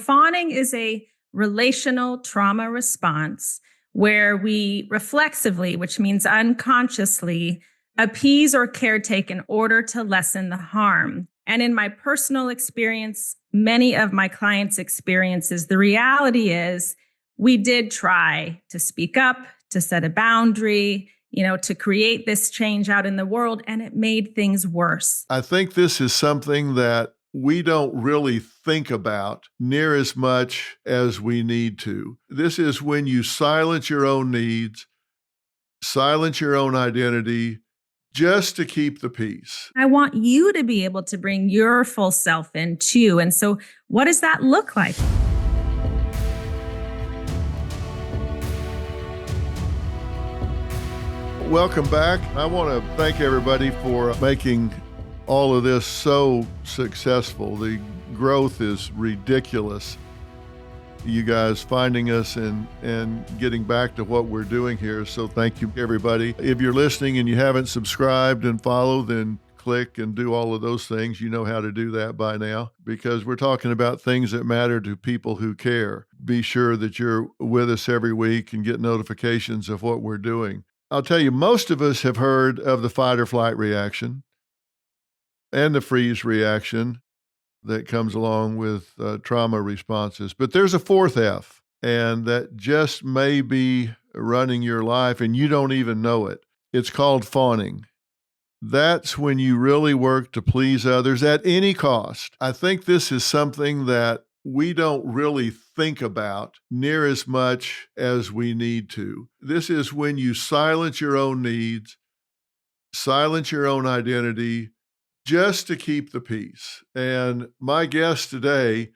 fawning is a relational trauma response where we reflexively, which means unconsciously, appease or caretake in order to lessen the harm. And in my personal experience, many of my clients' experiences, the reality is we did try to speak up, to set a boundary, to create this change out in the world, and it made things worse. I think this is something that we don't really think about near as much as we need to. This is when you silence your own needs, silence your own identity, just to keep the peace. I want you to be able to bring your full self in too. And so what does that look like? Welcome back. I want to thank everybody for making all of this so successful. The growth is ridiculous. You guys finding us and getting back to what we're doing here. So thank you, everybody. If you're listening and you haven't subscribed and followed, then click and do all of those things. You know how to do that by now, because we're talking about things that matter to people who care. Be sure that you're with us every week and get notifications of what we're doing. I'll tell you, most of us have heard of the fight or flight reaction and the freeze reaction that comes along with trauma responses. But there's a fourth F, and that just may be running your life and you don't even know it. It's called fawning. That's when you really work to please others at any cost. I think this is something that we don't really think about near as much as we need to. This is when you silence your own needs, silence your own identity, just to keep the peace. And my guest today,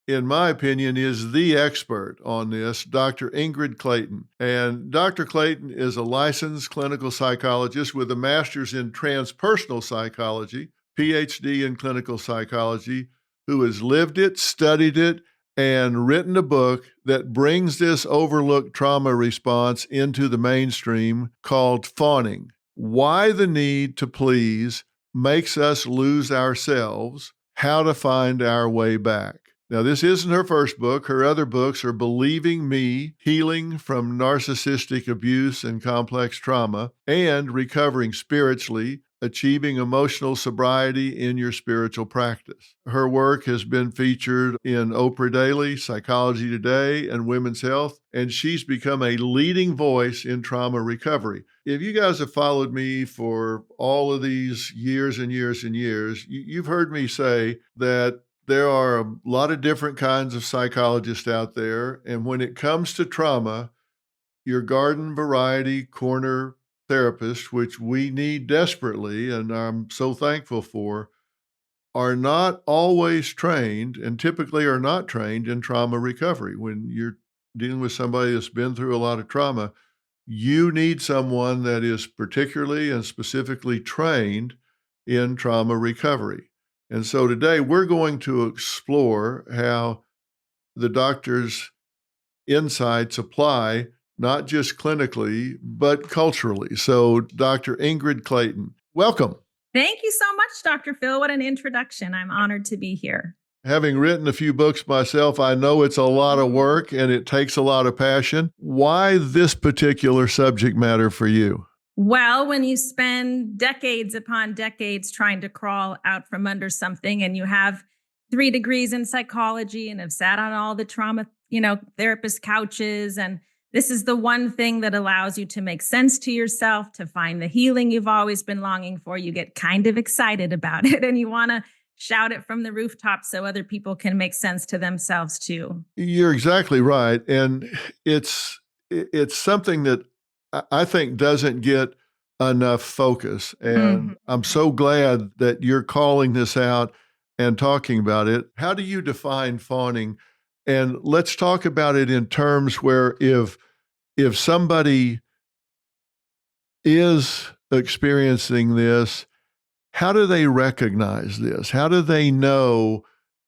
in my opinion, is the expert on this, Dr. Ingrid Clayton. And Dr. Clayton is a licensed clinical psychologist with a master's in transpersonal psychology, PhD in clinical psychology, who has lived it, studied it, and written a book that brings this overlooked trauma response into the mainstream called Fawning: Why the Need to Please Makes Us Lose Ourselves, How to Find Our Way Back. Now, this isn't her first book. Her other books are Believing Me, Healing from Narcissistic Abuse and Complex Trauma, and Recovering Spiritually, Achieving Emotional Sobriety in Your Spiritual Practice. Her work has been featured in Oprah Daily, Psychology Today, and Women's Health, and she's become a leading voice in trauma recovery. If you guys have followed me for all of these years and years and years, you've heard me say that there are a lot of different kinds of psychologists out there, and when it comes to trauma, your garden variety corner therapists, which we need desperately, and I'm so thankful for, are not always trained and typically are not trained in trauma recovery. When you're dealing with somebody that's been through a lot of trauma, you need someone that is particularly and specifically trained in trauma recovery. And so today we're going to explore how the doctor's insights apply not just clinically, but culturally. So Dr. Ingrid Clayton, welcome. Thank you so much, Dr. Phil. What an introduction. I'm honored to be here. Having written a few books myself, I know it's a lot of work and it takes a lot of passion. Why this particular subject matter for you? Well, when you spend decades upon decades trying to crawl out from under something, and you have 3 degrees in psychology and have sat on all the trauma, therapist couches, and this is the one thing that allows you to make sense to yourself, to find the healing you've always been longing for. You get kind of excited about it and you want to shout it from the rooftops so other people can make sense to themselves too. You're exactly right. And it's something that I think doesn't get enough focus. And I'm so glad that you're calling this out and talking about it. How do you define fawning? And let's talk about it in terms where if somebody is experiencing this, how do they recognize this? How do they know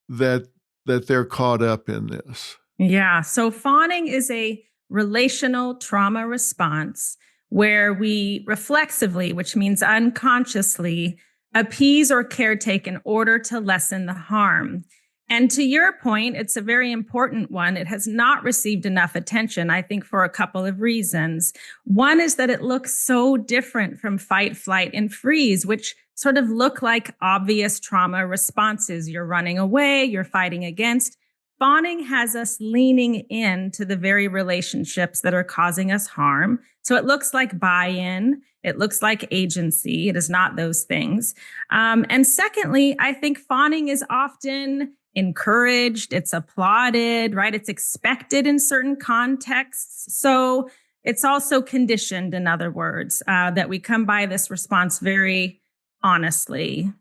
that they're caught up in this? Yeah. So fawning is a relational trauma response where we reflexively, which means unconsciously, appease or caretake in order to lessen the harm. And to your point, it's a very important one. It has not received enough attention, I think, for a couple of reasons. One is that it looks so different from fight, flight, and freeze, which sort of look like obvious trauma responses. You're running away, you're fighting against. Fawning has us leaning into the very relationships that are causing us harm. So it looks like buy-in. It looks like agency. It is not those things. And secondly, I think fawning is often encouraged, it's applauded, right? It's expected in certain contexts. So it's also conditioned, in other words, that we come by this response very honestly.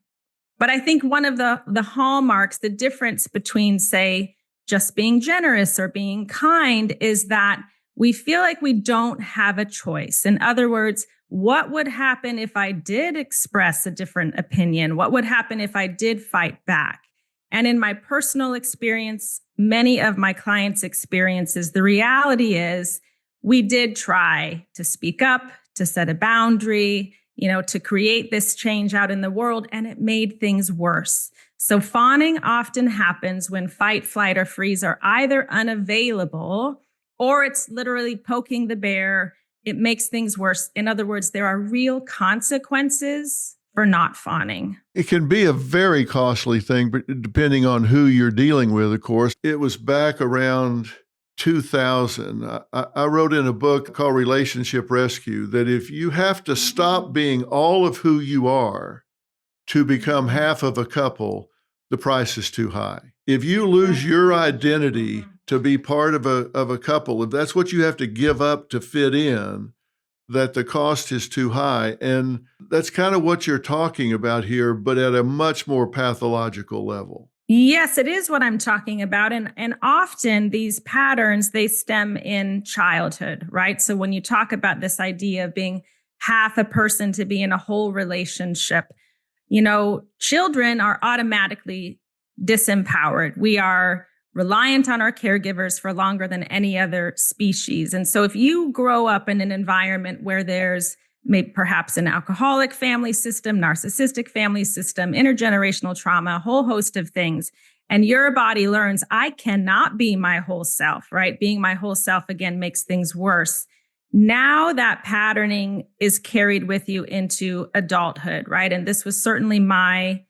But I think one of the hallmarks, the difference between, say, just being generous or being kind, is that we feel like we don't have a choice. In other words, what would happen if I did express a different opinion? What would happen if I did fight back? And in my personal experience, many of my clients' experiences, the reality is we did try to speak up, to set a boundary, to create this change out in the world, and it made things worse. So fawning often happens when fight, flight, or freeze are either unavailable or it's literally poking the bear. It makes things worse. In other words, there are real consequences for not fawning. It can be a very costly thing, but depending on who you're dealing with, of course. It was back around 2000. I wrote in a book called Relationship Rescue that if you have to stop being all of who you are to become half of a couple, the price is too high. If you lose your identity to be part of a couple, if that's what you have to give up to fit in, that the cost is too high. And that's kind of what you're talking about here, but at a much more pathological level. Yes, it is what I'm talking about. And often these patterns, they stem in childhood, right? So when you talk about this idea of being half a person to be in a whole relationship, children are automatically disempowered. We are reliant on our caregivers for longer than any other species. And so if you grow up in an environment where there's maybe perhaps an alcoholic family system, narcissistic family system, intergenerational trauma, a whole host of things, and your body learns, I cannot be my whole self, right? Being my whole self again makes things worse. Now that patterning is carried with you into adulthood, right? And this was certainly my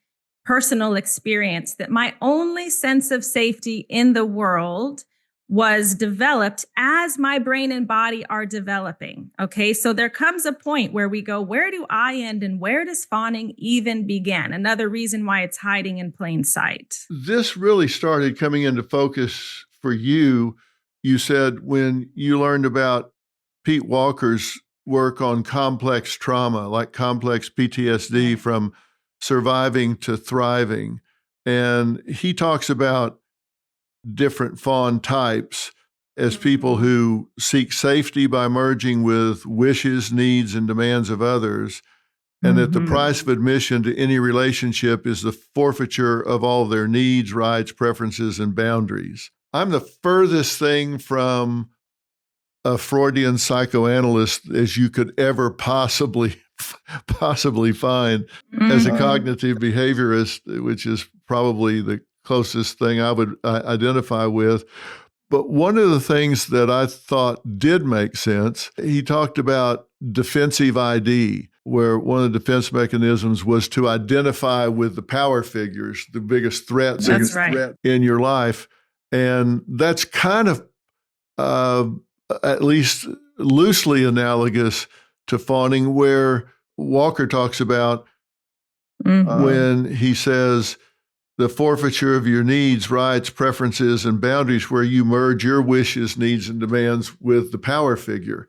personal experience, that my only sense of safety in the world was developed as my brain and body are developing. Okay, so there comes a point where we go, where do I end and where does fawning even begin? Another reason why it's hiding in plain sight. This really started coming into focus for you, you said, when you learned about Pete Walker's work on complex trauma, like complex PTSD from surviving to thriving. And he talks about different fawn types as people who seek safety by merging with wishes, needs, and demands of others, and that the price of admission to any relationship is the forfeiture of all their needs, rights, preferences, and boundaries. I'm the furthest thing from a Freudian psychoanalyst as you could ever possibly find as a cognitive behaviorist, which is probably the closest thing I would identify with. But one of the things that I thought did make sense, he talked about defensive ID, where one of the defense mechanisms was to identify with the power figures, the biggest threat in your life. And that's kind of at least loosely analogous to fawning, where Walker talks about when he says the forfeiture of your needs, rights, preferences, and boundaries, where you merge your wishes, needs, and demands with the power figure,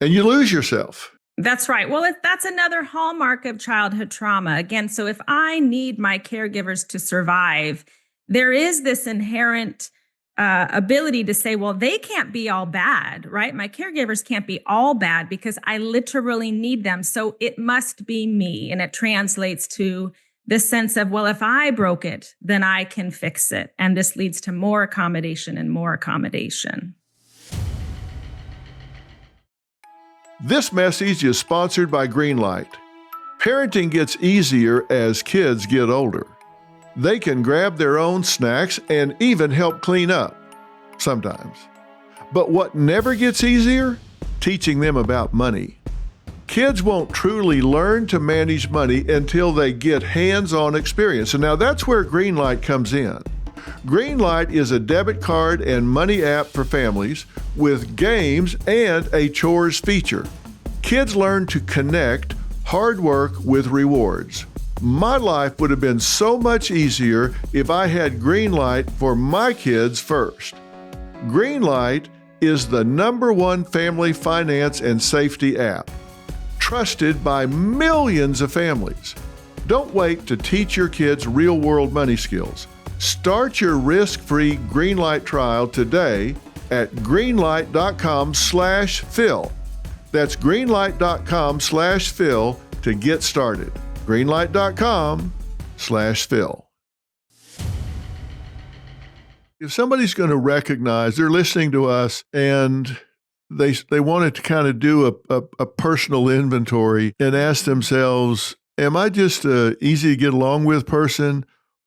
and you lose yourself. That's right. Well, that's another hallmark of childhood trauma. Again, so if I need my caregivers to survive, there is this inherent ability to say, well, they can't be all bad, right? My caregivers can't be all bad because I literally need them. So it must be me. And it translates to this sense of, well, if I broke it, then I can fix it. And this leads to more accommodation and more accommodation. This message is sponsored by Greenlight. Parenting gets easier as kids get older. They can grab their own snacks and even help clean up sometimes. But what never gets easier? Teaching them about money. Kids won't truly learn to manage money until they get hands-on experience. And now that's where Greenlight comes in. Greenlight is a debit card and money app for families with games and a chores feature. Kids learn to connect hard work with rewards. My life would have been so much easier if I had Greenlight for my kids first. Greenlight is the #1 family finance and safety app, trusted by millions of families. Don't wait to teach your kids real-world money skills. Start your risk-free Greenlight trial today at greenlight.com/Phil. That's greenlight.com/Phil to get started. greenlight.com/Phil. If somebody's going to recognize they're listening to us and they wanted to kind of do a personal inventory and ask themselves, am I just a easy to get along with person,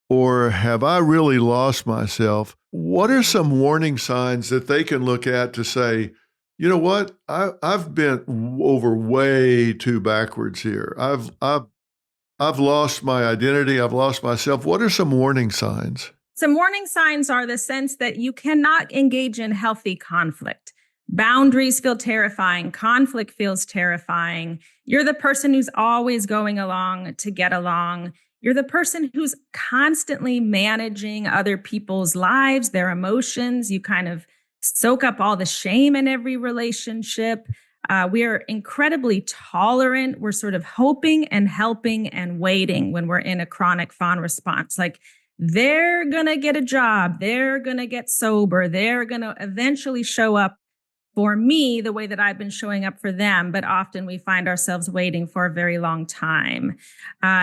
or have I really lost myself? What are some warning signs that they can look at to say, you know what, I've been over way too backwards here. I've lost my identity. I've lost myself. What are some warning signs? Some warning signs are the sense that you cannot engage in healthy conflict. Boundaries feel terrifying. Conflict feels terrifying. You're the person who's always going along to get along. You're the person who's constantly managing other people's lives, their emotions. You kind of soak up all the shame in every relationship. We are incredibly tolerant. We're sort of hoping and helping and waiting when we're in a chronic fawn response. Like, they're going to get a job. They're going to get sober. They're going to eventually show up for me the way that I've been showing up for them. But often we find ourselves waiting for a very long time.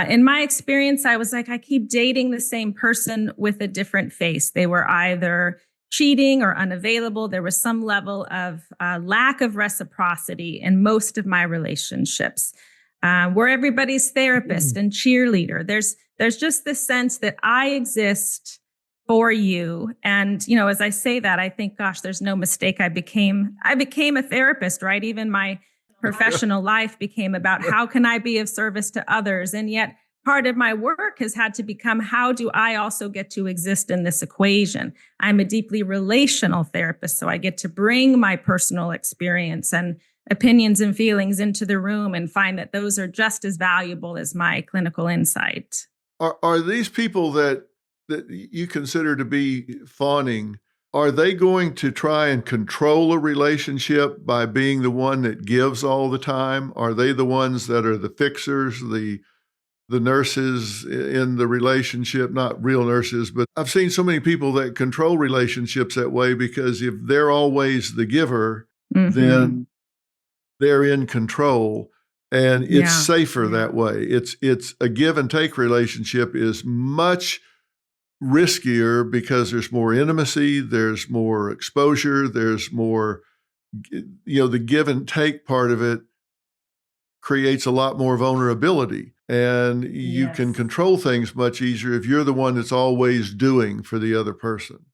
In my experience, I was like, I keep dating the same person with a different face. They were either cheating or unavailable. There was some level of lack of reciprocity in most of my relationships. Where everybody's therapist and cheerleader. There's just this sense that I exist for you. And, you know, as I say that, I think, gosh, there's no mistake. I became a therapist, right? Even my professional life became about how can I be of service to others? And yet part of my work has had to become, how do I also get to exist in this equation? I'm a deeply relational therapist, so I get to bring my personal experience and opinions and feelings into the room and find that those are just as valuable as my clinical insight. Are these people that you consider to be fawning, are they going to try and control a relationship by being the one that gives all the time? Are they the ones that are the fixers, the nurses in the relationship? Not real nurses, but I've seen so many people that control relationships that way, because if they're always the giver, then they're in control, and it's safer that way. It's a give and take relationship is much riskier because there's more intimacy, there's more exposure, there's more, the give and take part of it creates a lot more vulnerability, and you can control things much easier if you're the one that's always doing for the other person.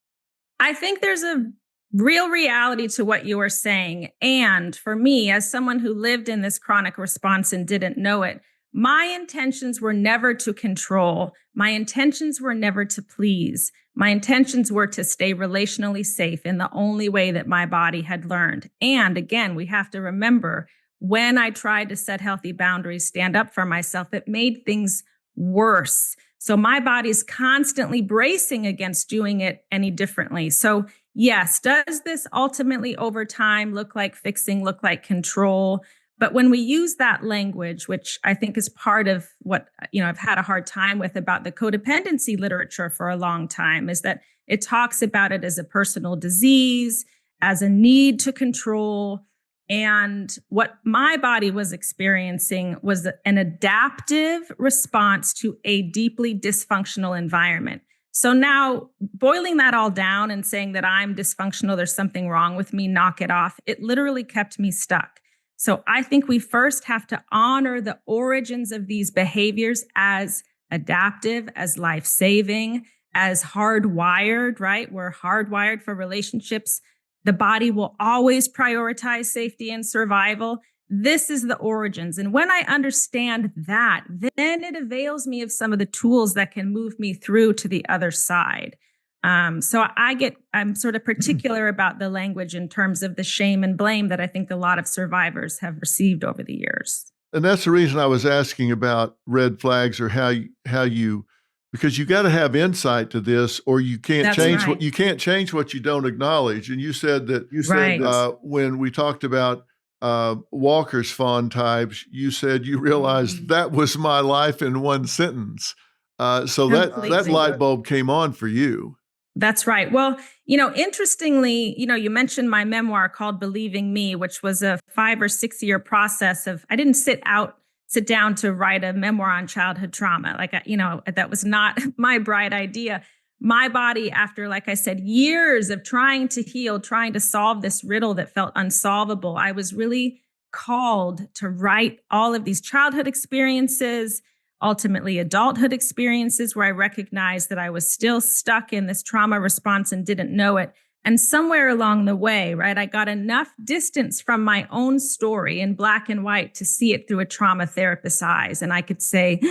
I think there's a real reality to what you are saying. And for me, as someone who lived in this chronic response and didn't know it, my intentions were never to control. My intentions were never to please. My intentions were to stay relationally safe in the only way that my body had learned. And again, we have to remember, when I tried to set healthy boundaries, stand up for myself, it made things worse. So my body's constantly bracing against doing it any differently. So yes, does this ultimately over time look like fixing, look like control? But when we use that language, which I think is part of what, I've had a hard time with about the codependency literature for a long time, is that it talks about it as a personal disease, as a need to control. And what my body was experiencing was an adaptive response to a deeply dysfunctional environment. So now, boiling that all down and saying that I'm dysfunctional, there's something wrong with me, knock it off, it literally kept me stuck. So I think we first have to honor the origins of these behaviors as adaptive, as life-saving, as hardwired, right? We're hardwired for relationships. The body will always prioritize safety and survival. This is the origins. And when I understand that, then it avails me of some of the tools that can move me through to the other side. So I'm sort of particular about the language in terms of the shame and blame that I think a lot of survivors have received over the years. And that's the reason I was asking about red flags, or how you, because you got to have insight to this, or you can't change what you can't change what you don't acknowledge. And you said that when we talked about Walker's fawn types, you said you realized that was my life in one sentence. So that light bulb came on for you. That's right. Well, interestingly, you mentioned my memoir called Believing Me, which was a 5 or 6 year process of, I didn't sit down to write a memoir on childhood trauma. That was not my bright idea. My body, after, like I said, years of trying to heal, trying to solve this riddle that felt unsolvable, I was really called to write all of these childhood experiences, ultimately adulthood experiences, where I recognized that I was still stuck in this trauma response and didn't know it. And somewhere along the way, right, I got enough distance from my own story in black and white to see it through a trauma therapist's eyes. And I could say,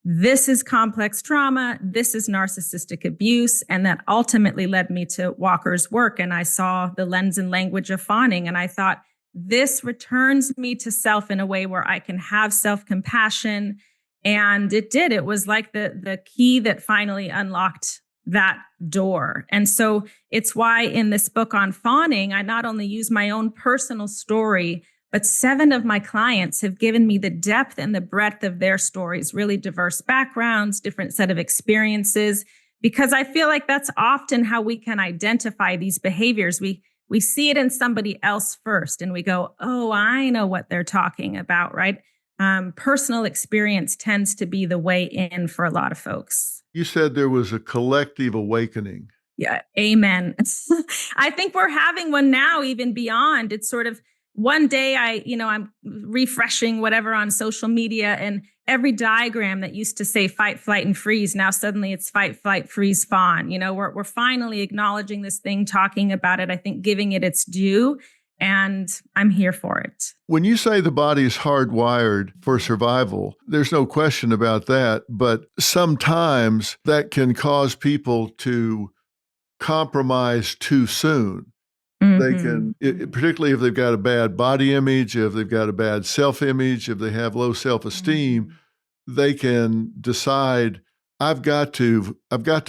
this is complex trauma, this is narcissistic abuse. And that ultimately led me to Walker's work. And I saw the lens and language of Fawning. And I thought, this returns me to self in a way where I can have self-compassion. And it did. It was like the key that finally unlocked that door. And so it's why in this book on fawning, I not only use my own personal story, but 7 of my clients have given me the depth and the breadth of their stories, really diverse backgrounds, different set of experiences, because I feel like that's often how we can identify these behaviors. We see it in somebody else first and we go, oh, I know what they're talking about, right? Personal experience tends to be the way in for a lot of folks. You said there was a collective awakening. Yeah, amen. I think we're having one now, even beyond. It's sort of one day I'm refreshing whatever on social media, and every diagram that used to say fight, flight, and freeze, now suddenly it's fight, flight, freeze, fawn. We're finally acknowledging this thing, talking about it, I think giving it its due. And I'm here for it. When you say the body is hardwired for survival, there's no question about that. But sometimes that can cause people to compromise too soon. Mm-hmm. They can, particularly if they've got a bad body image, if they've got a bad self-image, if they have low self-esteem, they can decide, I've got to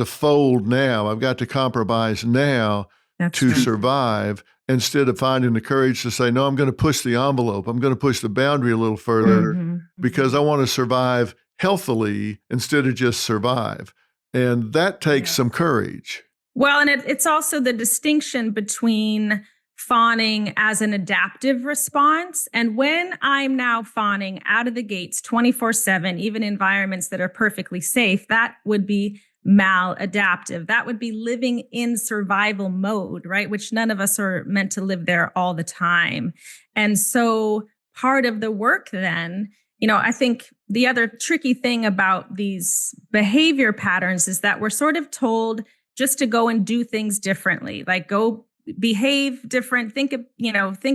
fold now. I've got to compromise now to survive, instead of finding the courage to say, no, I'm going to push the envelope. I'm going to push the boundary a little further because I want to survive healthily instead of just survive. And that takes some courage. Well, and it's also the distinction between fawning as an adaptive response. And when I'm now fawning out of the gates 24/7, even environments that are perfectly safe, that would be maladaptive. That would be living in survival mode, right? Which none of us are meant to live there all the time. And so part of the work then, I think the other tricky thing about these behavior patterns is that we're sort of told just to go and do things differently, like go behave different, think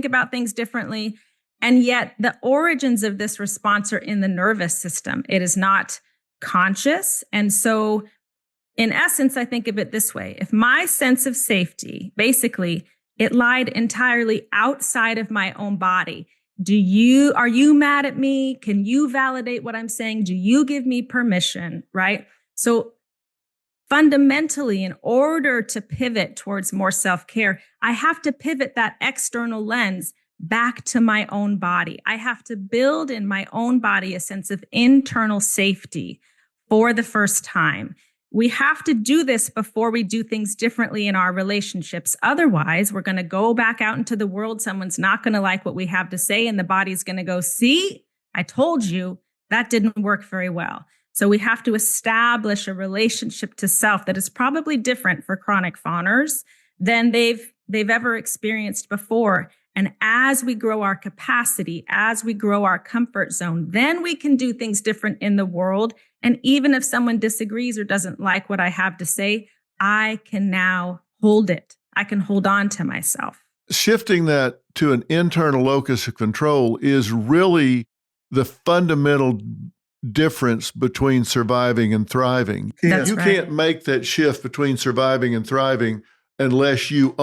about things differently. And yet the origins of this response are in the nervous system. It is not conscious. And so in essence, I think of it this way. If my sense of safety, basically, it lied entirely outside of my own body. Are you mad at me? Can you validate what I'm saying? Do you give me permission? Right? So fundamentally, in order to pivot towards more self-care, I have to pivot that external lens back to my own body. I have to build in my own body a sense of internal safety for the first time. We have to do this before we do things differently in our relationships. Otherwise, we're going to go back out into the world. Someone's not going to like what we have to say, and the body's going to go, see, I told you that didn't work very well. So we have to establish a relationship to self that is probably different for chronic fawners than they've ever experienced before. And as we grow our capacity, as we grow our comfort zone, then we can do things different in the world And even if someone disagrees or doesn't like what I have to say, I can now hold it. I can hold on to myself. Shifting that to an internal locus of control is really the fundamental difference between surviving and thriving. That's You right. can't make that shift between surviving and thriving unless you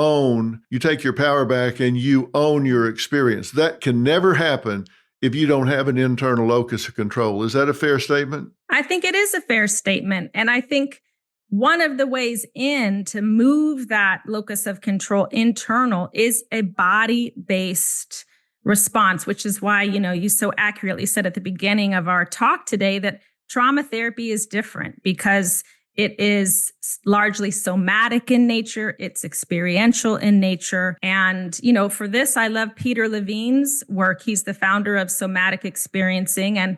take your power back and you own your experience. That can never happen if you don't have an internal locus of control. Is that a fair statement? I think it is a fair statement. And I think one of the ways in to move that locus of control internal is a body-based response, which is why, you so accurately said at the beginning of our talk today that trauma therapy is different because it is largely somatic in nature. It's experiential in nature. And, for this, I love Peter Levine's work. He's the founder of Somatic Experiencing, and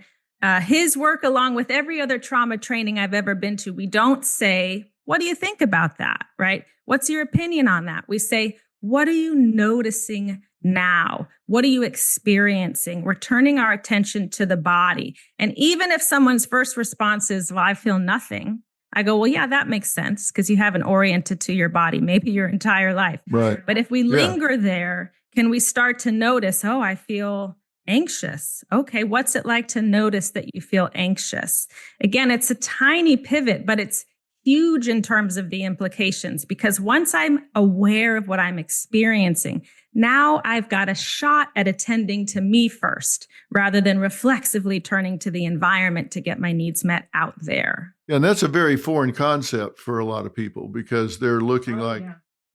his work, along with every other trauma training I've ever been to, we don't say, what do you think about that, right? What's your opinion on that? We say, what are you noticing now? What are you experiencing? We're turning our attention to the body. And even if someone's first response is, well, I feel nothing, I go, well, yeah, that makes sense because you haven't oriented to your body, maybe your entire life. Right. But if we linger there, can we start to notice, oh, I feel anxious. Okay, what's it like to notice that you feel anxious? Again, it's a tiny pivot, but it's huge in terms of the implications because once I'm aware of what I'm experiencing, now I've got a shot at attending to me first rather than reflexively turning to the environment to get my needs met out there. Yeah, and that's a very foreign concept for a lot of people because they're looking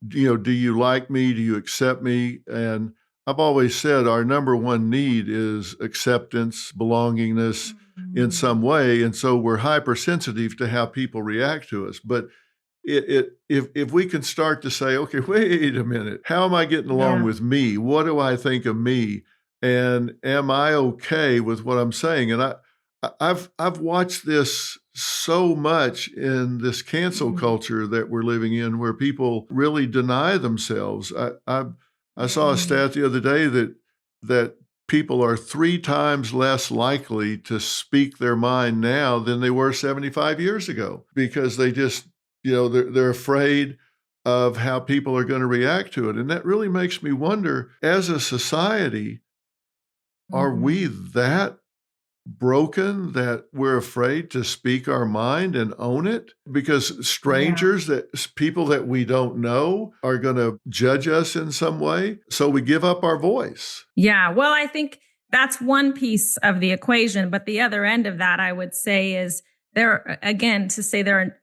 do you like me? Do you accept me? And I've always said our number one need is acceptance, belongingness in some way. And so we're hypersensitive to how people react to us. But if we can start to say, okay, wait a minute, how am I getting along with me? What do I think of me? And am I okay with what I'm saying? And I've watched this so much in this cancel culture that we're living in where people really deny themselves. I saw a stat the other day that people are 3 times less likely to speak their mind now than they were 75 years ago because they just, they're afraid of how people are going to react to it. And that really makes me wonder, as a society, are we that broken that we're afraid to speak our mind and own it because strangers people that we don't know are going to judge us in some way, so we give up our voice? Yeah, well, I think that's one piece of the equation, but the other end of that I would say is there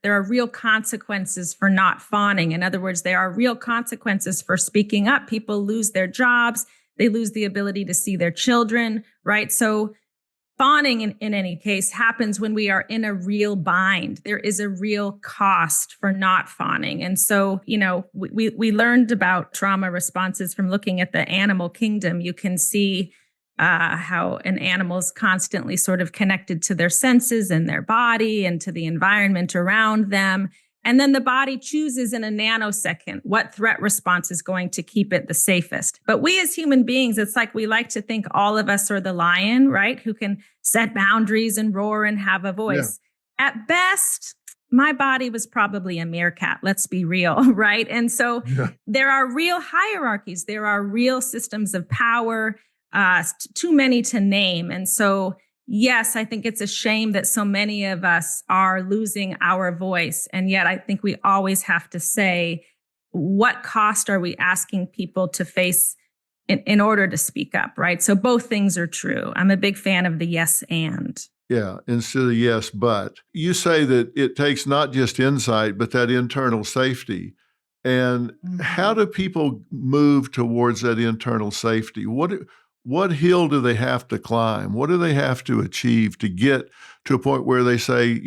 are real consequences for not fawning. In other words, there are real consequences for speaking up. People lose their jobs, they lose the ability to see their children, right? So fawning, in any case, happens when we are in a real bind. There is a real cost for not fawning. And so, we learned about trauma responses from looking at the animal kingdom. You can see how an animal is constantly sort of connected to their senses and their body and to the environment around them. And then the body chooses in a nanosecond what threat response is going to keep it the safest. But we as human beings, it's like we like to think all of us are the lion, right? Who can set boundaries and roar and have a voice. Yeah. At best, my body was probably a meerkat. Let's be real, right? And so there are real hierarchies. There are real systems of power, too many to name. And so yes, I think it's a shame that so many of us are losing our voice. And yet I think we always have to say, what cost are we asking people to face in order to speak up, right? So both things are true. I'm a big fan of the yes and. Yeah, instead of yes, but. You say that it takes not just insight, but that internal safety. And how do people move towards that internal safety? What hill do they have to climb? What do they have to achieve to get to a point where they say,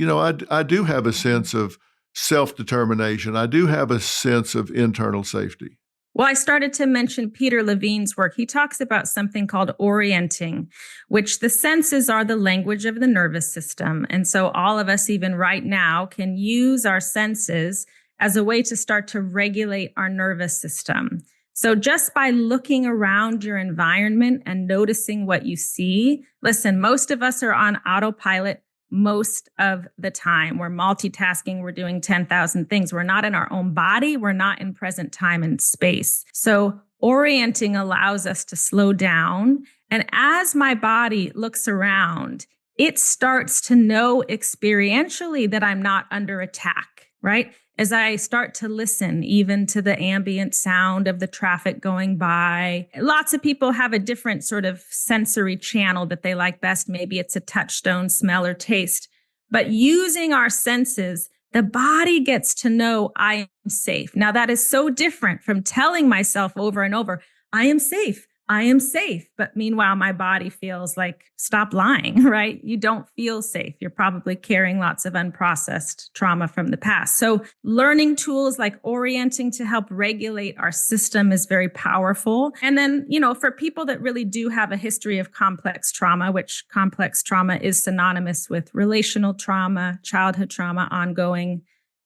I do have a sense of self-determination. I do have a sense of internal safety? Well, I started to mention Peter Levine's work. He talks about something called orienting, which the senses are the language of the nervous system. And so all of us, even right now, can use our senses as a way to start to regulate our nervous system. So just by looking around your environment and noticing what you see, listen, most of us are on autopilot most of the time. We're multitasking, we're doing 10,000 things. We're not in our own body, we're not in present time and space. So orienting allows us to slow down. And as my body looks around, it starts to know experientially that I'm not under attack, right? As I start to listen even to the ambient sound of the traffic going by. Lots of people have a different sort of sensory channel that they like best. Maybe it's a touchstone, smell, or taste. But using our senses, the body gets to know I am safe. Now, that is so different from telling myself over and over, I am safe. I am safe. But meanwhile, my body feels like, stop lying, right? You don't feel safe. You're probably carrying lots of unprocessed trauma from the past. So learning tools like orienting to help regulate our system is very powerful. And then, for people that really do have a history of complex trauma, which complex trauma is synonymous with relational trauma, childhood trauma, ongoing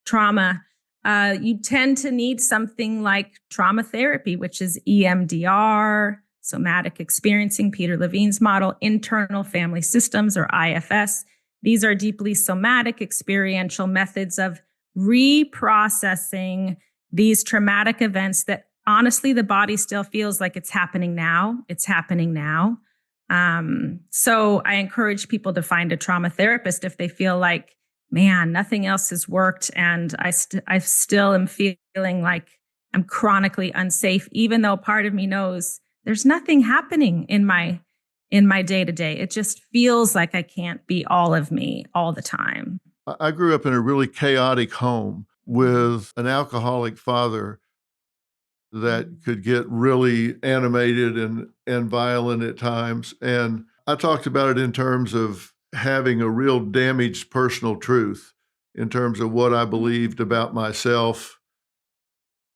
trauma, you tend to need something like trauma therapy, which is EMDR, somatic experiencing, Peter Levine's model, internal family systems, or IFS. These are deeply somatic experiential methods of reprocessing these traumatic events that honestly, the body still feels like it's happening now. It's happening now. So I encourage people to find a trauma therapist if they feel like, man, nothing else has worked. And I still am feeling like I'm chronically unsafe, even though part of me knows there's nothing happening in my day-to-day. It just feels like I can't be all of me all the time. I grew up in a really chaotic home with an alcoholic father that could get really animated and violent at times. And I talked about it in terms of having a real damaged personal truth in terms of what I believed about myself.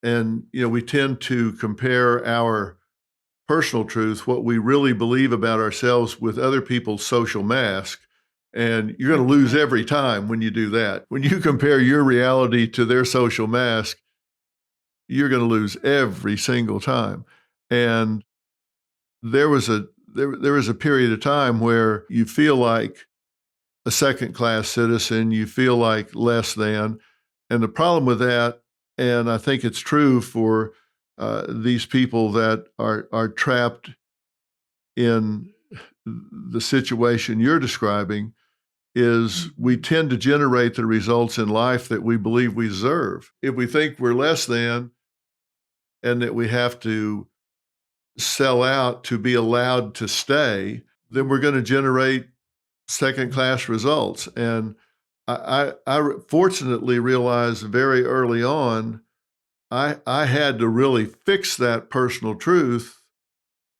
And, we tend to compare our personal truth, what we really believe about ourselves, with other people's social mask. And you're going to lose every time when you do that. When you compare your reality to their social mask, you're going to lose every single time. And there was a period of time where you feel like a second-class citizen, you feel like less than. And the problem with that, and I think it's true for these people that are trapped in the situation you're describing, is we tend to generate the results in life that we believe we deserve. If we think we're less than and that we have to sell out to be allowed to stay, then we're going to generate second-class results. And I fortunately realized very early on, I had to really fix that personal truth,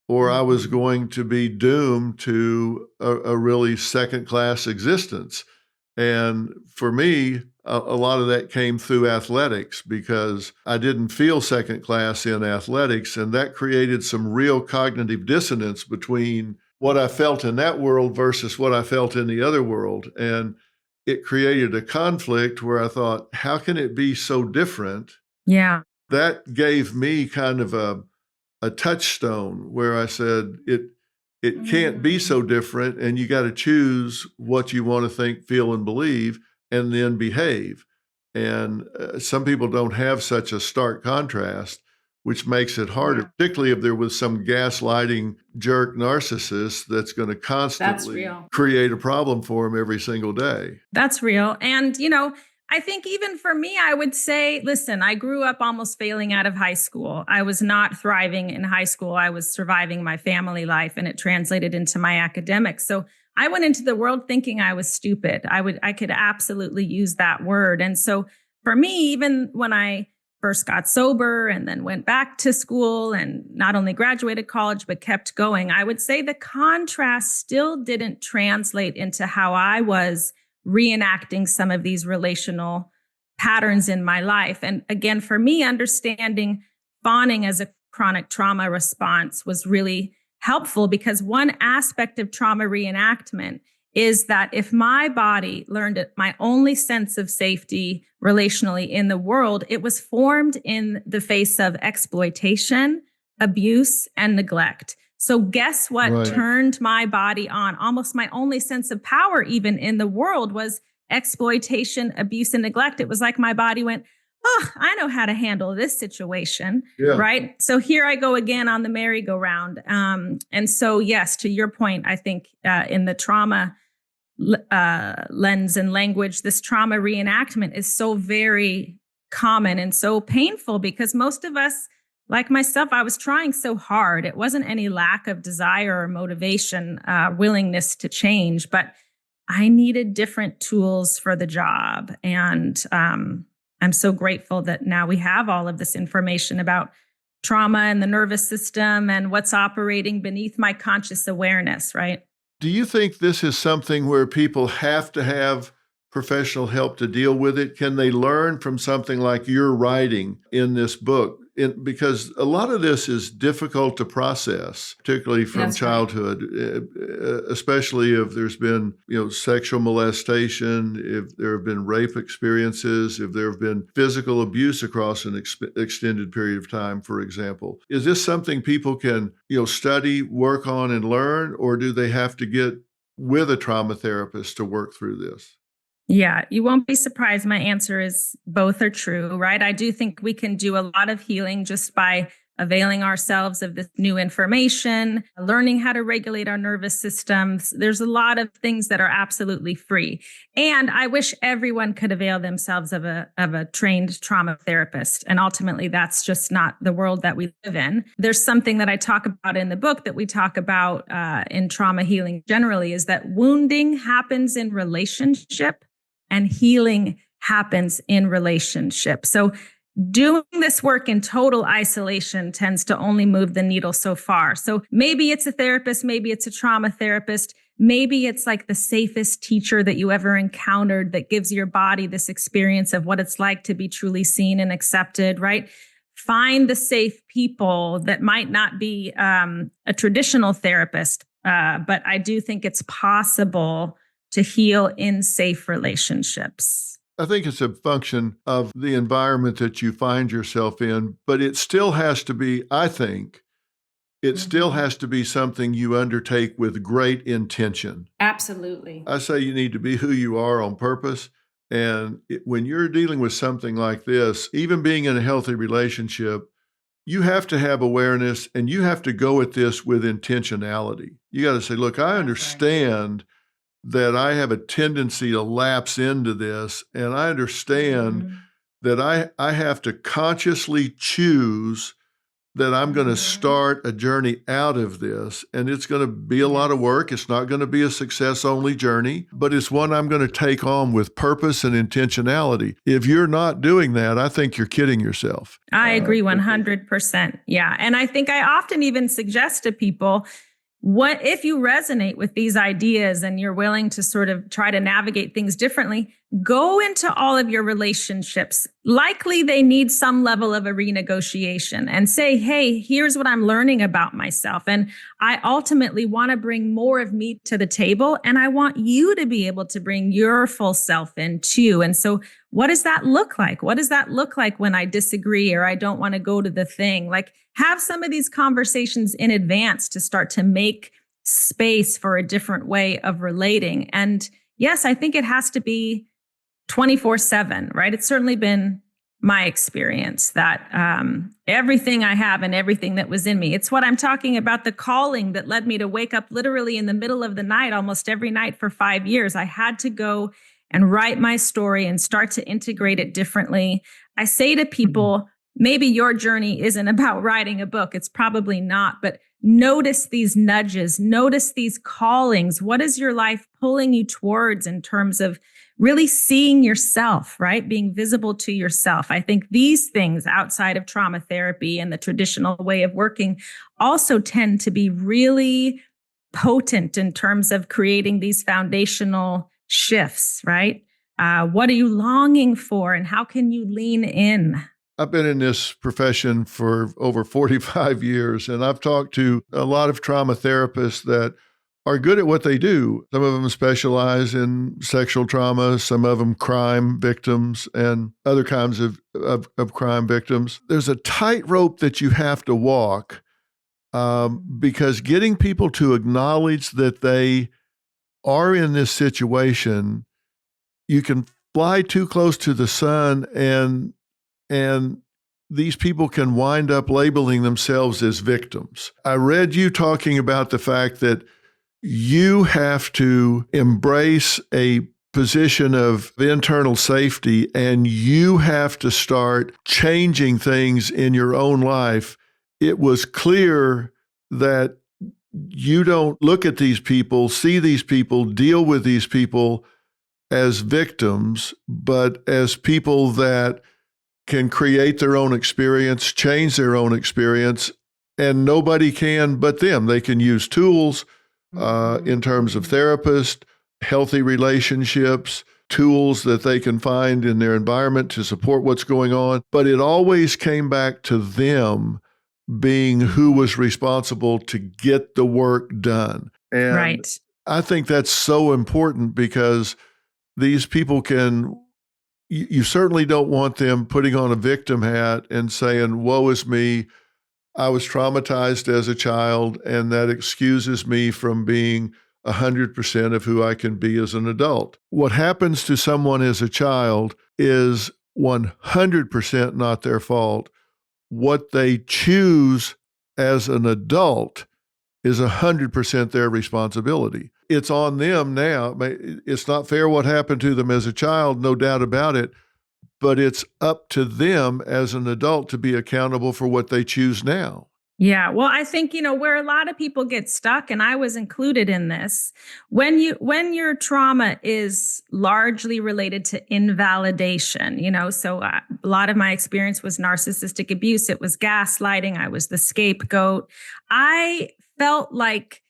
or I was going to be doomed to a really second-class existence. And for me, a lot of that came through athletics, because I didn't feel second class in athletics. And that created some real cognitive dissonance between what I felt in that world versus what I felt in the other world. And it created a conflict where I thought, how can it be so different? Yeah. That gave me kind of a touchstone where I said, it can't be so different, and you got to choose what you want to think, feel, and believe, and then behave. And some people don't have such a stark contrast, which makes it harder, particularly if there was some gaslighting jerk narcissist that's going to constantly create a problem for them every single day. That's real. And, I think even for me, I would say, listen, I grew up almost failing out of high school. I was not thriving in high school. I was surviving my family life, and it translated into my academics. So I went into the world thinking I was stupid. I could absolutely use that word. And so for me, even when I first got sober and then went back to school and not only graduated college, but kept going, I would say the contrast still didn't translate into how I was reenacting some of these relational patterns in my life. And again, for me, understanding fawning as a chronic trauma response was really helpful, because one aspect of trauma reenactment is that if my body learned my only sense of safety relationally in the world, it was formed in the face of exploitation, abuse, and neglect. So guess what Right. turned my body on? Almost my only sense of power even in the world was exploitation, abuse, and neglect. It was like my body went, oh, I know how to handle this situation. Yeah. Right. So here I go again on the merry-go-round. And so, yes, to your point, I think in the trauma lens and language, this trauma reenactment is so very common and so painful because most of us, like myself, I was trying so hard. It wasn't any lack of desire or motivation, willingness to change, but I needed different tools for the job. And I'm so grateful that now we have all of this information about trauma and the nervous system and what's operating beneath my conscious awareness, right? Do you think this is something where people have to have professional help to deal with it? Can they learn from something like your writing in this book? Because a lot of this is difficult to process, particularly from childhood, especially if there's been, sexual molestation, if there have been rape experiences, if there have been physical abuse across an extended period of time, for example. Is this something people can, study, work on, and learn, or do they have to get with a trauma therapist to work through this? Yeah, you won't be surprised. My answer is both are true, right? I do think we can do a lot of healing just by availing ourselves of this new information, learning how to regulate our nervous systems. There's a lot of things that are absolutely free. And I wish everyone could avail themselves of a trained trauma therapist. And ultimately, that's just not the world that we live in. There's something that I talk about in the book that we talk about in trauma healing generally is that wounding happens in relationship and healing happens in relationship. So doing this work in total isolation tends to only move the needle so far. So maybe it's a therapist, maybe it's a trauma therapist, maybe it's like the safest teacher that you ever encountered that gives your body this experience of what it's like to be truly seen and accepted, right? Find the safe people that might not be a traditional therapist, but I do think it's possible to heal in safe relationships. I think it's a function of the environment that you find yourself in, but it still has to be, I think, still has to be something you undertake with great intention. Absolutely. I say you need to be who you are on purpose. And when you're dealing with something like this, even being in a healthy relationship, you have to have awareness and you have to go at this with intentionality. You got to say, look, I understand that I have a tendency to lapse into this, and I understand that I have to consciously choose that I'm going to start a journey out of this, and it's going to be a lot of work. It's not going to be a success-only journey, but it's one I'm going to take on with purpose and intentionality. If you're not doing that, I think you're kidding yourself. I agree 100%. Yeah, and I think I often even suggest to people, what if you resonate with these ideas and you're willing to sort of try to navigate things differently, go into all of your relationships. Likely they need some level of a renegotiation and say, hey, here's what I'm learning about myself. And I ultimately want to bring more of me to the table. And I want you to be able to bring your full self in too. And so what does that look like? What does that look like when I disagree or I don't want to go to the thing? Like, have some of these conversations in advance to start to make space for a different way of relating. And yes, I think it has to be 24/7, right? It's certainly been my experience that everything I have and everything that was in me, it's what I'm talking about, the calling that led me to wake up literally in the middle of the night, almost every night for 5 years. I had to go and write my story and start to integrate it differently. I say to people, maybe your journey isn't about writing a book. It's probably not, but notice these nudges, notice these callings. What is your life pulling you towards in terms of really seeing yourself, right? Being visible to yourself. I think these things outside of trauma therapy and the traditional way of working also tend to be really potent in terms of creating these foundational shifts, right? What are you longing for and how can you lean in? I've been in this profession for over 45 years, and I've talked to a lot of trauma therapists that are good at what they do. Some of them specialize in sexual trauma, some of them crime victims and other kinds of crime victims. There's a tightrope that you have to walk because getting people to acknowledge that they are in this situation, you can fly too close to the sun, and these people can wind up labeling themselves as victims. I read you talking about the fact that you have to embrace a position of internal safety, and you have to start changing things in your own life. It was clear that you don't look at these people, see these people, deal with these people as victims, but as people that can create their own experience, change their own experience, and nobody can but them. They can use tools in terms of therapists, healthy relationships, tools that they can find in their environment to support what's going on. But it always came back to them being who was responsible to get the work done. And Right. I think that's so important because these people can, you certainly don't want them putting on a victim hat and saying, woe is me, I was traumatized as a child, and that excuses me from being 100% of who I can be as an adult. What happens to someone as a child is 100% not their fault. What they choose as an adult is 100% their responsibility. It's on them now. It's not fair what happened to them as a child, no doubt about it, but it's up to them as an adult to be accountable for what they choose now. Yeah. Well, I think, where a lot of people get stuck, and I was included in this, when your trauma is largely related to invalidation, so a lot of my experience was narcissistic abuse. It was gaslighting. I was the scapegoat. I felt like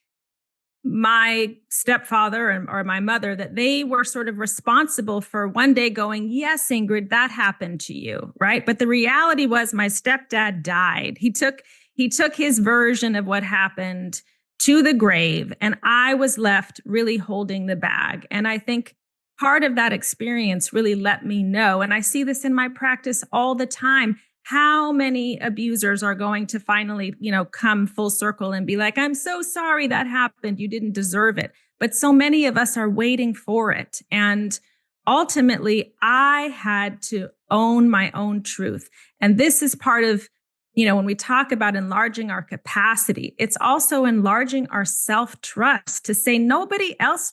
my stepfather or my mother, that they were sort of responsible for one day going, yes, Ingrid, that happened to you. Right. But the reality was my stepdad died. He took his version of what happened to the grave, and I was left really holding the bag. And I think part of that experience really let me know, and I see this in my practice all the time, how many abusers are going to finally, come full circle and be like, I'm so sorry that happened. You didn't deserve it. But so many of us are waiting for it. And ultimately, I had to own my own truth. And this is part of, when we talk about enlarging our capacity, it's also enlarging our self-trust to say nobody else,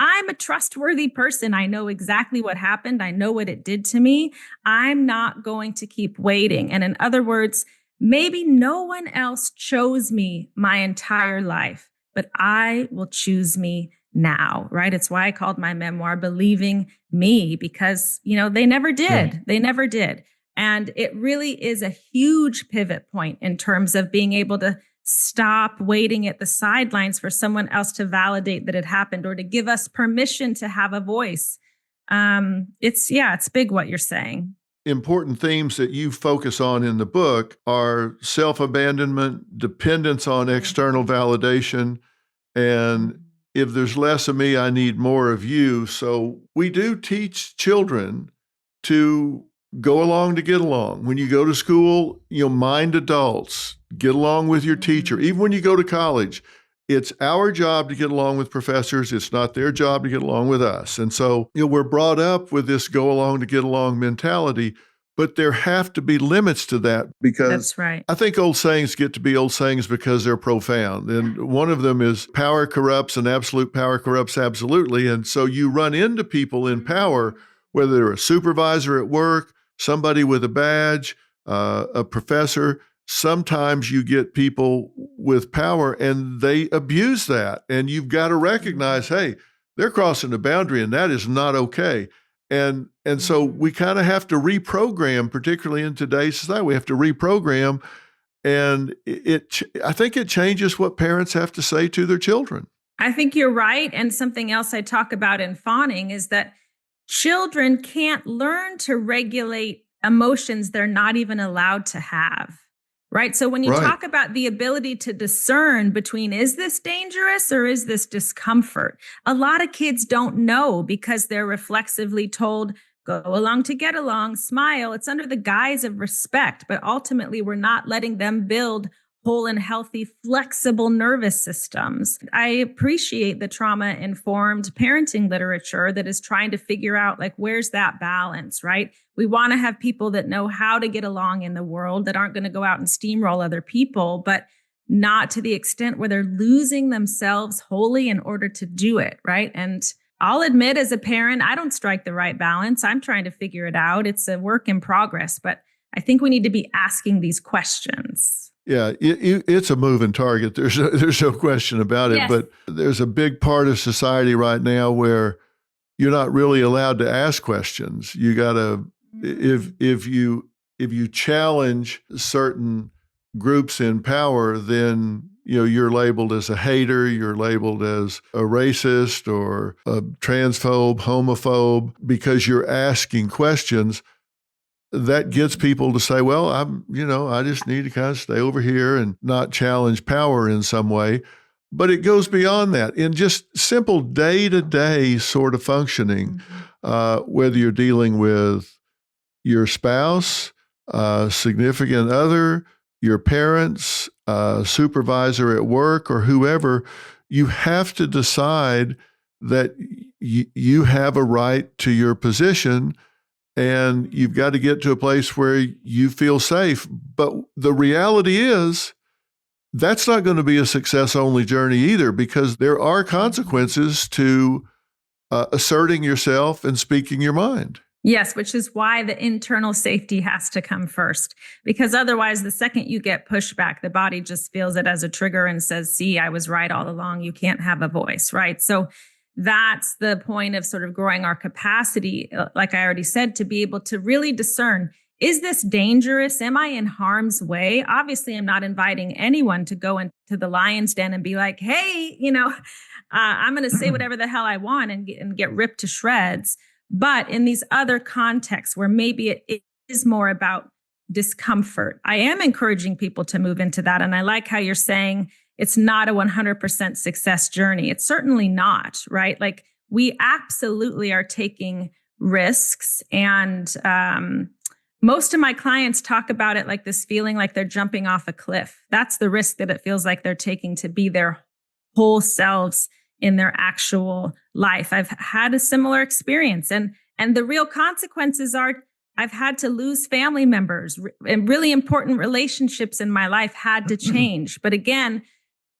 I'm a trustworthy person. I know exactly what happened. I know what it did to me. I'm not going to keep waiting. And in other words, maybe no one else chose me my entire life, but I will choose me now, right? It's why I called my memoir Believing Me, because, they never did. Yeah. They never did. And it really is a huge pivot point in terms of being able to stop waiting at the sidelines for someone else to validate that it happened or to give us permission to have a voice. It's big what you're saying. Important themes that you focus on in the book are self-abandonment, dependence on external validation, and if there's less of me, I need more of you. So we do teach children to go along to get along. When you go to school, mind adults, get along with your teacher. Even when you go to college, it's our job to get along with professors. It's not their job to get along with us. And so, we're brought up with this go along to get along mentality, but there have to be limits to that, because That's right. I think old sayings get to be old sayings because they're profound. And one of them is power corrupts and absolute power corrupts absolutely. And so you run into people in power, whether they're a supervisor at work, somebody with a badge, a professor. Sometimes you get people with power and they abuse that. And you've got to recognize, hey, they're crossing a boundary and that is not okay. And so we kind of have to reprogram, particularly in today's society. We have to reprogram. And I think it changes what parents have to say to their children. I think you're right. And something else I talk about in Fawning is that children can't learn to regulate emotions they're not even allowed to have, right? So when you talk about the ability to discern between, is this dangerous or is this discomfort? A lot of kids don't know because they're reflexively told, go along to get along, smile. It's under the guise of respect, but ultimately we're not letting them build whole and healthy, flexible nervous systems. I appreciate the trauma-informed parenting literature that is trying to figure out, like, where's that balance, right? We want to have people that know how to get along in the world, that aren't going to go out and steamroll other people, but not to the extent where they're losing themselves wholly in order to do it, right? And I'll admit, as a parent, I don't strike the right balance. I'm trying to figure it out. It's a work in progress, but I think we need to be asking these questions. Yeah, it's a moving target. There's no question about it. Yes. But there's a big part of society right now where you're not really allowed to ask questions. You gotta, if you challenge certain groups in power, then you're labeled as a hater. You're labeled as a racist or a transphobe, homophobe, because you're asking questions. That gets people to say, well, I just need to kind of stay over here and not challenge power in some way. But it goes beyond that. In just simple day-to-day sort of functioning, whether you're dealing with your spouse, significant other, your parents, supervisor at work, or whoever, you have to decide that you have a right to your position. And you've got to get to a place where you feel safe. But the reality is, that's not going to be a success-only journey either, because there are consequences to asserting yourself and speaking your mind. Yes, which is why the internal safety has to come first. Because otherwise, the second you get pushback, the body just feels it as a trigger and says, see, I was right all along. You can't have a voice, right? So that's the point of sort of growing our capacity, like I already said, to be able to really discern, is this dangerous? Am I in harm's way? Obviously, I'm not inviting anyone to go into the lion's den and be like, hey, I'm going to say whatever the hell I want and get ripped to shreds. But in these other contexts where maybe it is more about discomfort, I am encouraging people to move into that. And I like how you're saying, it's not a 100% success journey. It's certainly not, right? Like, we absolutely are taking risks. And most of my clients talk about it like this feeling like they're jumping off a cliff. That's the risk that it feels like they're taking to be their whole selves in their actual life. I've had a similar experience. And the real consequences are, I've had to lose family members, and really important relationships in my life had to change. But again,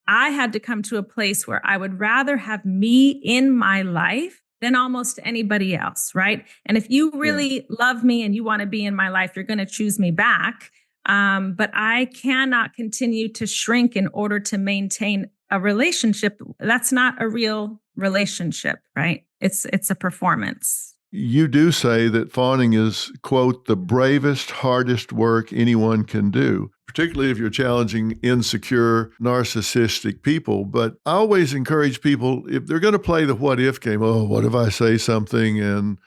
I had to come to a place where I would rather have me in my life than almost anybody else, right? And if you really love me and you want to be in my life, you're going to choose me back. But I cannot continue to shrink in order to maintain a relationship. That's not a real relationship, right? It's a performance. You do say that fawning is, quote, the bravest, hardest work anyone can do, particularly if you're challenging insecure, narcissistic people. But I always encourage people, if they're going to play the what if game, oh, what if I say something and,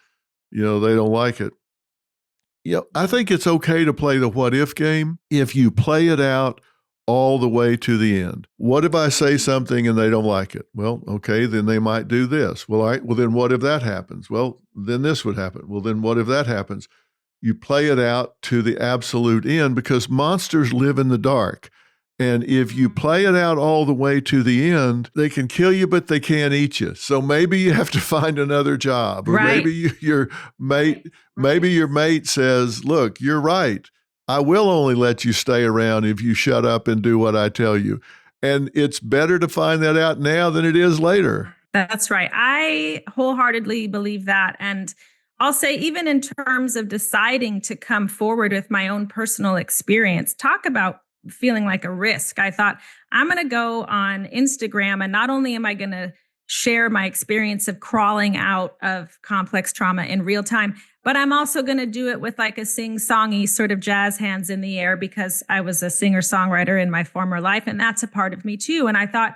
they don't like it? I think it's okay to play the what if game if you play it out all the way to the end. What if I say something and they don't like it? Well, okay, then they might do this. Well, all right, well, then what if that happens? Well, then this would happen. Well, then what if that happens? You play it out to the absolute end, because monsters live in the dark. And if you play it out all the way to the end, they can kill you, but they can't eat you. So maybe you have to find another job. Or right. maybe your mate says, look, you're right. I will only let you stay around if you shut up and do what I tell you. And it's better to find that out now than it is later. That's right. I wholeheartedly believe that. And I'll say, even in terms of deciding to come forward with my own personal experience, talk about feeling like a risk. I thought, I'm going to go on Instagram, and not only am I going to share my experience of crawling out of complex trauma in real time, but I'm also going to do it with like a sing-songy sort of jazz hands in the air, because I was a singer-songwriter in my former life, and that's a part of me too. And I thought,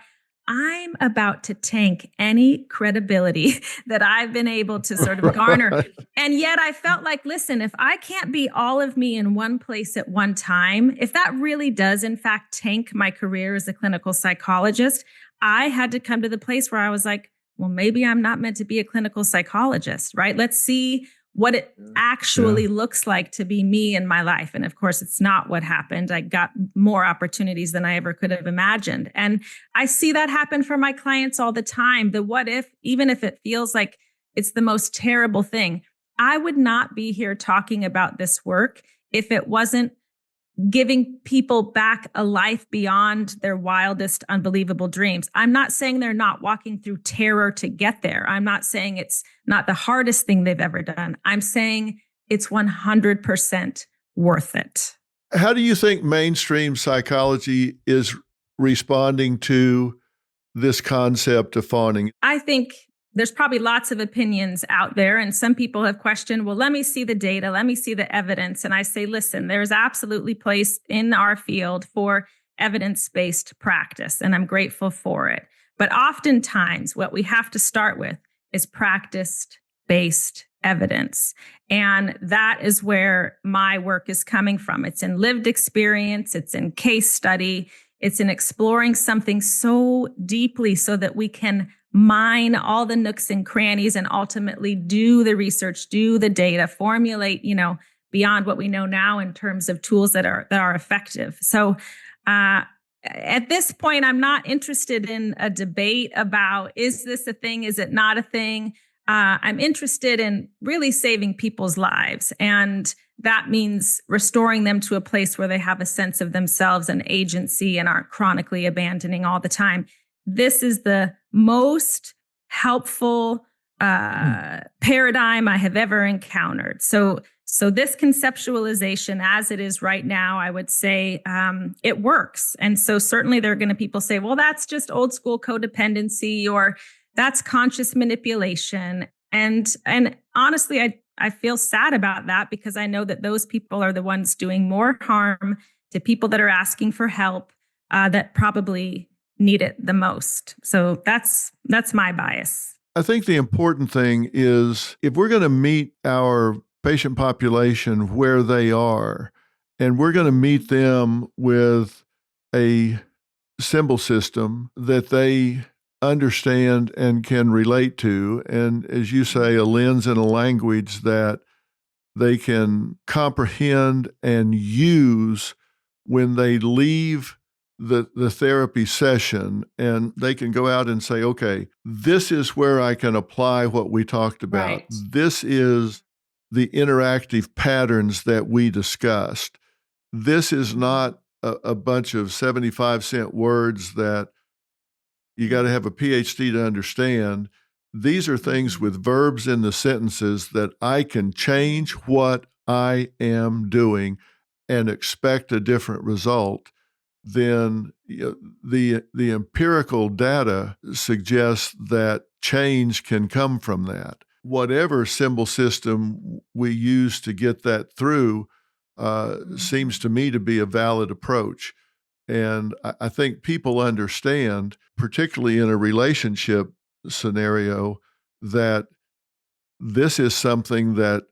I'm about to tank any credibility that I've been able to sort of garner. Right. And yet I felt like, listen, if I can't be all of me in one place at one time, if that really does, in fact, tank my career as a clinical psychologist, I had to come to the place where I was like, well, maybe I'm not meant to be a clinical psychologist, right? Let's see what it actually looks like to be me in my life. And of course, it's not what happened. I got more opportunities than I ever could have imagined. And I see that happen for my clients all the time. The what if, even if it feels like it's the most terrible thing, I would not be here talking about this work if it wasn't giving people back a life beyond their wildest, unbelievable dreams. I'm not saying they're not walking through terror to get there. I'm not saying it's not the hardest thing they've ever done. I'm saying it's 100% worth it. How do you think mainstream psychology is responding to this concept of fawning? I think there's probably lots of opinions out there, and some people have questioned, well, let me see the data, let me see the evidence. And I say, listen, there's absolutely place in our field for evidence-based practice, and I'm grateful for it. But oftentimes what we have to start with is practice-based evidence. And that is where my work is coming from. It's in lived experience, it's in case study, it's in exploring something so deeply so that we can mine all the nooks and crannies and ultimately do the research, do the data, formulate, beyond what we know now in terms of tools that are effective. So at this point, I'm not interested in a debate about, is this a thing? Is it not a thing? I'm interested in really saving people's lives. And that means restoring them to a place where they have a sense of themselves and agency and aren't chronically abandoning all the time. This is the most helpful paradigm I have ever encountered. So this conceptualization as it is right now, I would say it works. And so certainly there are going to people say, well, that's just old school codependency, or that's conscious manipulation. And honestly, I feel sad about that, because I know that those people are the ones doing more harm to people that are asking for help that probably need it the most. So that's my bias. I think the important thing is, if we're going to meet our patient population where they are, and we're going to meet them with a symbol system that they understand and can relate to, and as you say, a lens and a language that they can comprehend and use when they leave the therapy session, and they can go out and say, okay, this is where I can apply what we talked about. Right. This is the interactive patterns that we discussed. This is not a bunch of 75-cent words that you got to have a PhD to understand. These are things with verbs in the sentences that I can change what I am doing and expect a different result. Then the empirical data suggests that change can come from that. Whatever symbol system we use to get that through seems to me to be a valid approach. And I think people understand, particularly in a relationship scenario, that this is something that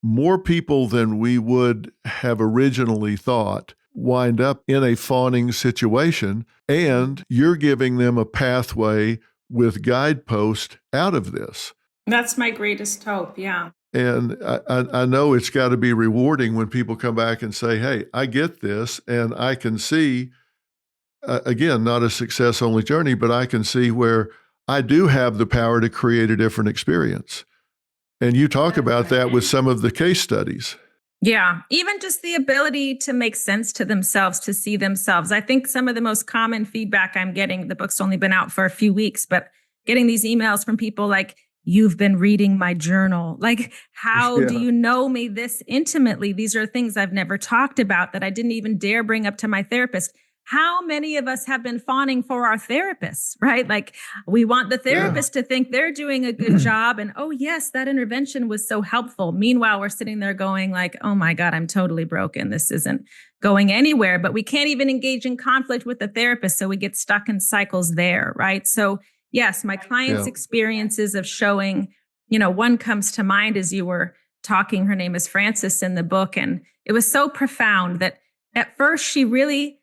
more people than we would have originally thought wind up in a fawning situation, and you're giving them a pathway with guideposts out of this. That's my greatest hope, yeah. And I know it's got to be rewarding when people come back and say, hey, I get this, and I can see, again, not a success-only journey, but I can see where I do have the power to create a different experience. And you talk about that with some of the case studies. Yeah, even just the ability to make sense to themselves, to see themselves. I think some of the most common feedback I'm getting, the book's only been out for a few weeks, but getting these emails from people like, you've been reading my journal. Like, how do you know me this intimately? These are things I've never talked about that I didn't even dare bring up to my therapist. How many of us have been fawning for our therapists, right? Like, we want the therapist to think they're doing a good job. And, oh, yes, that intervention was so helpful. Meanwhile, we're sitting there going like, oh, my God, I'm totally broken. This isn't going anywhere. But we can't even engage in conflict with the therapist. So we get stuck in cycles there, right? So, yes, my clients' experiences of showing, one comes to mind as you were talking. Her name is Frances in the book. And it was so profound that at first she really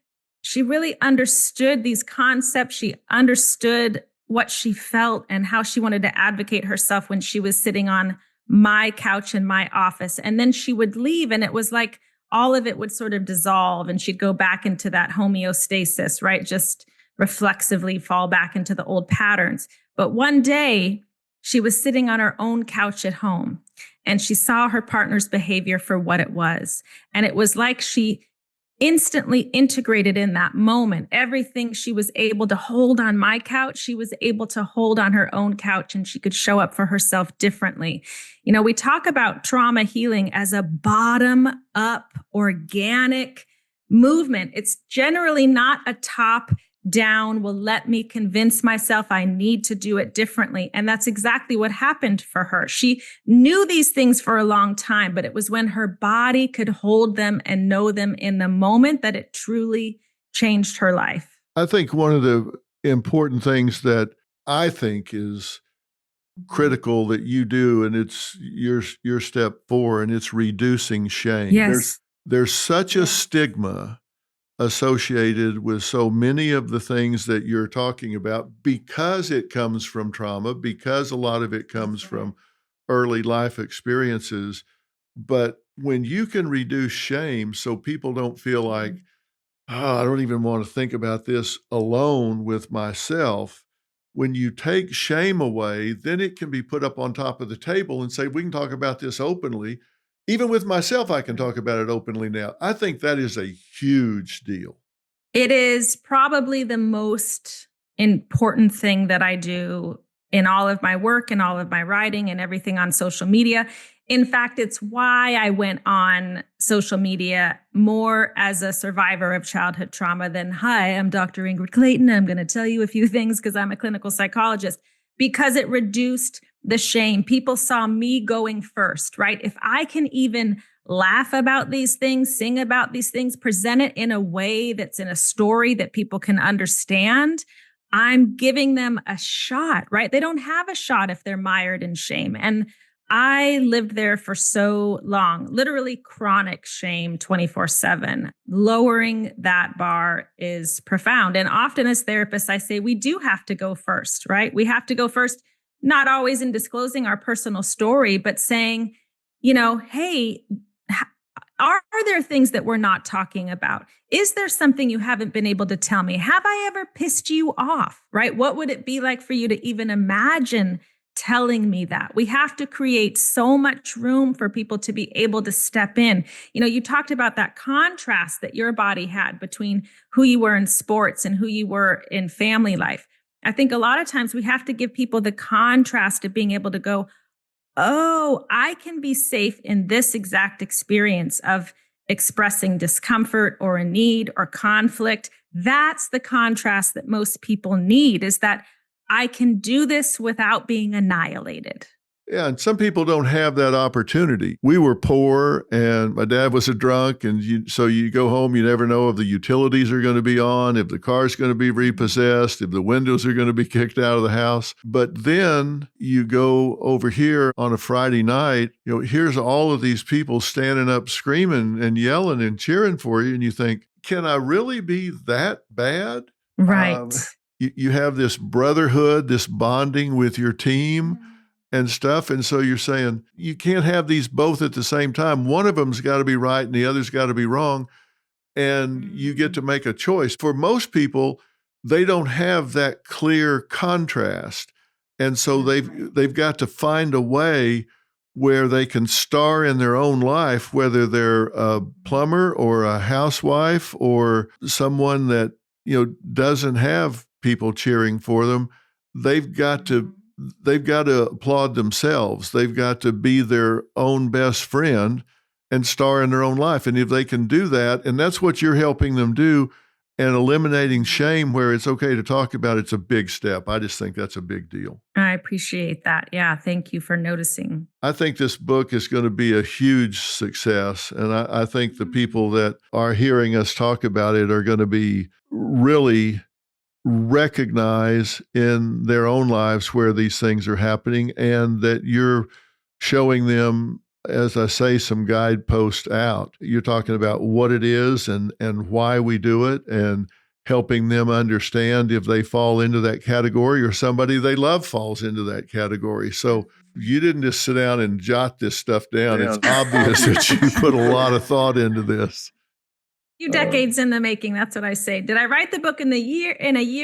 understood these concepts. She understood what she felt and how she wanted to advocate herself when she was sitting on my couch in my office. And then she would leave, and it was like all of it would sort of dissolve, and she'd go back into that homeostasis, right? Just reflexively fall back into the old patterns. But one day she was sitting on her own couch at home, and she saw her partner's behavior for what it was. And it was like she instantly integrated in that moment. Everything she was able to hold on my couch, she was able to hold on her own couch, and she could show up for herself differently. You know, we talk about trauma healing as a bottom up organic movement. It's generally not a top down, well, let me convince myself I need to do it differently. And that's exactly what happened for her. She knew these things for a long time, but it was when her body could hold them and know them in the moment that it truly changed her life. I think one of the important things that I think is critical that you do, and it's your step 4, and it's reducing shame. Yes. There's such a stigma associated with so many of the things that you're talking about because it comes from trauma, because a lot of it comes from early life experiences. But when you can reduce shame so people don't feel like, oh, I don't even want to think about this alone with myself. When you take shame away, then it can be put up on top of the table and say, we can talk about this openly. Even with myself, I can talk about it openly now. I think that is a huge deal. It is probably the most important thing that I do in all of my work and all of my writing and everything on social media. In fact, it's why I went on social media more as a survivor of childhood trauma than, hi, I'm Dr. Ingrid Clayton. I'm going to tell you a few things because I'm a clinical psychologist, because it reduced the shame. People saw me going first, right? If I can even laugh about these things, sing about these things, present it in a way that's in a story that people can understand, I'm giving them a shot, right? They don't have a shot if they're mired in shame. And I lived there for so long, literally chronic shame 24/7. Lowering that bar is profound. And often as therapists, I say we do have to go first, right? We have to go first, not always in disclosing our personal story, but saying, you know, hey, are there things that we're not talking about? Is there something you haven't been able to tell me? Have I ever pissed you off, right? What would it be like for you to even imagine telling me that? We have to create so much room for people to be able to step in. You know, you talked about that contrast that your body had between who you were in sports and who you were in family life. I think a lot of times we have to give people the contrast of being able to go, oh, I can be safe in this exact experience of expressing discomfort or a need or conflict. That's the contrast that most people need, is that I can do this without being annihilated. Yeah, and some people don't have that opportunity. We were poor, and my dad was a drunk, and so you go home, you never know if the utilities are going to be on, if the car's going to be repossessed, if the windows are going to be kicked out of the house. But then you go over here on a Friday night, you know, here's all of these people standing up screaming and yelling and cheering for you, and you think, can I really be that bad? Right. You have this brotherhood, this bonding with your team and stuff. And so you're saying you can't have these both at the same time. One of them's got to be right and the other's got to be wrong. And you get to make a choice. For most people, they don't have that clear contrast. And so they've got to find a way where they can star in their own life, whether they're a plumber or a housewife or someone that, you know, doesn't have people cheering for them. They've got to applaud themselves. They've got to be their own best friend and star in their own life. And if they can do that, and that's what you're helping them do, and eliminating shame where it's okay to talk about, it's a big step. I just think that's a big deal. I appreciate that. Yeah. Thank you for noticing. I think this book is going to be a huge success. And I think the people that are hearing us talk about it are going to be really recognize in their own lives where these things are happening, and that you're showing them, as I say, some guideposts out. You're talking about what it is and why we do it, and helping them understand if they fall into that category or somebody they love falls into that category. So You didn't just sit down and jot this stuff down. It's obvious that you put a lot of thought into this. Few decades in the making. That's what I say. Did I write the book in a year?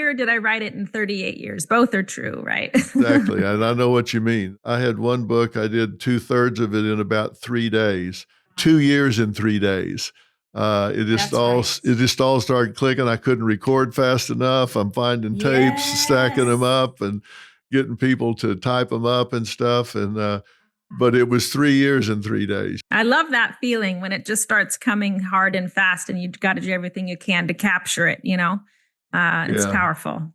Or did I write it in 38 years? Both are true, right? Exactly. And I know what you mean. I had one book, I did 2/3 of it in about 3 days, 2 years in 3 days. It just all started clicking. I couldn't record fast enough. I'm finding tapes, stacking them up and getting people to type them up and stuff. And, but it was 3 years and 3 days. I love that feeling when it just starts coming hard and fast and you've got to do everything you can to capture it, it's powerful.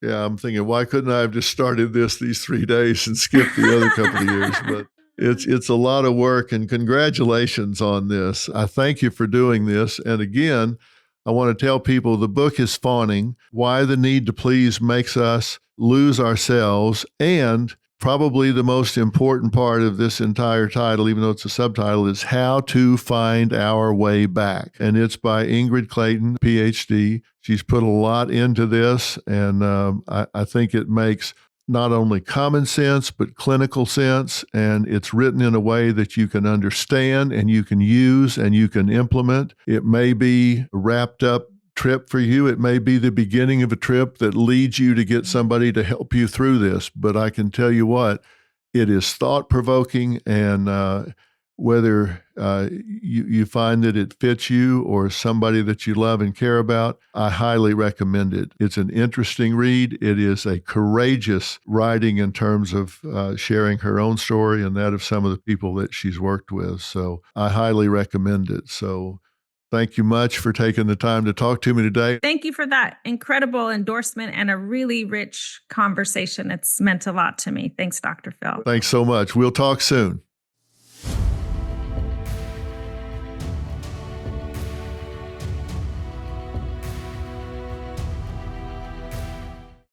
Yeah, I'm thinking, why couldn't I have just started these 3 days and skipped the other couple of years? But it's a lot of work, and congratulations on this. I thank you for doing this. And again, I want to tell people the book is Fawning, Why the Need to Please Makes Us Lose Ourselves, and probably the most important part of this entire title, even though it's a subtitle, is How to Find Our Way Back. And it's by Ingrid Clayton, PhD. She's put a lot into this, and I think it makes not only common sense, but clinical sense. And it's written in a way that you can understand and you can use and you can implement. It may be a wrapped up trip for you. It may be the beginning of a trip that leads you to get somebody to help you through this. But I can tell you what, it is thought-provoking, and whether you find that it fits you or somebody that you love and care about, I highly recommend it. It's an interesting read. It is a courageous writing in terms of sharing her own story and that of some of the people that she's worked with. So I highly recommend it. So thank you much for taking the time to talk to me today. Thank you for that incredible endorsement and a really rich conversation. It's meant a lot to me. Thanks, Dr. Phil. Thanks so much. We'll talk soon.